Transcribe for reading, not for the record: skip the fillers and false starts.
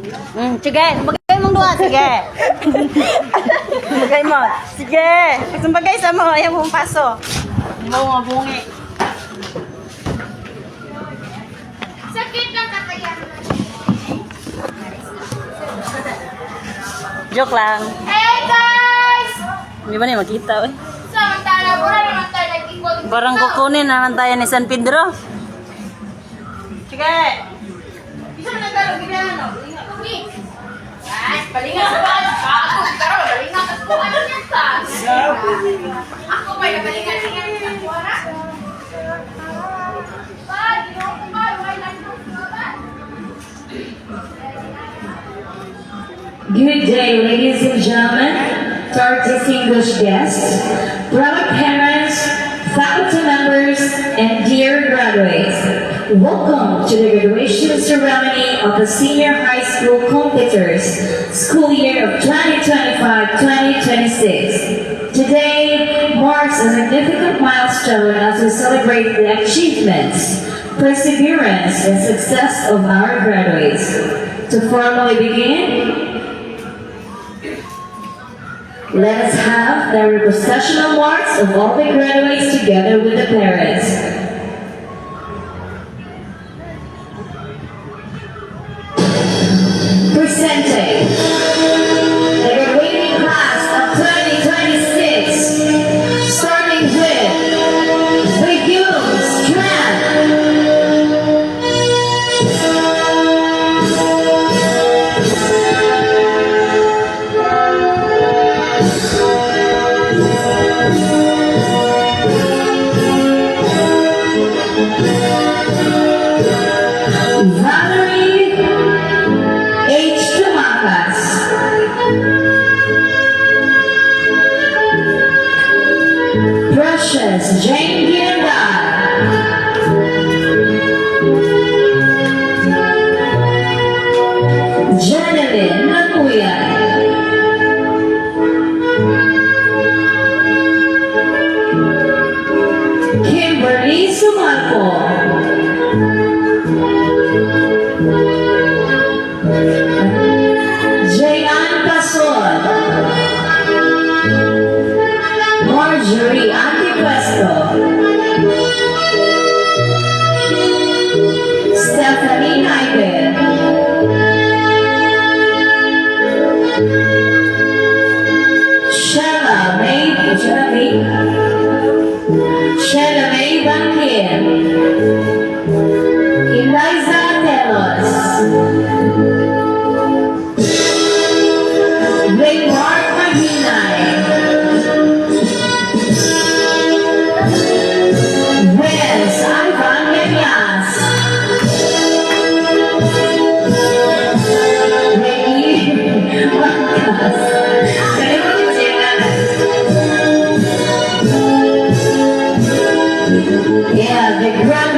Sige, sumbagay mong duha, sige. Sumbagay mo. Sige. Sumbagay sa mo, ayaw mong paso. Mo bungi. Sakit lang kakayan. Joke lang. Hey guys! Hindi ba na makita, eh? Samantala, wala naman tayo nag-ikot. Barang kukunin naman tayo ni San Pedro. Sige. Bisa na nagdalo, ginahan, no? Okay. Ay, palingan sa bahan. Ako, pero palingan sa buwan niya sa. Ako ba, nabalingan niya sa buwan, ha? Ba, ginawa ko ba? Why not go to ba? Good day, ladies and gentlemen, to our distinguished guests, proud parents, faculty members, and dear graduates. Welcome to the graduation ceremony of the Senior High School Competitors, school year of 2025-2026. Today marks a significant milestone as we celebrate the achievements, perseverance, and success of our graduates. To formally begin, let us have the processional marks of all the graduates together with the parents. Presenting the graduating class of 2026, starting with Begum Strand. Valerie H. Tumakas. Precious Jane Ginday. Jeneline Nakuyan. Kimberly Sumarco. Jayan Pason. Marjorie Antipuesto. Stephanie Naipin. Sheila May Bankin. Eliza Telos. Raymart Maginay. Wes Ivan Menyas. Reggie Marcas. Yeah, the grand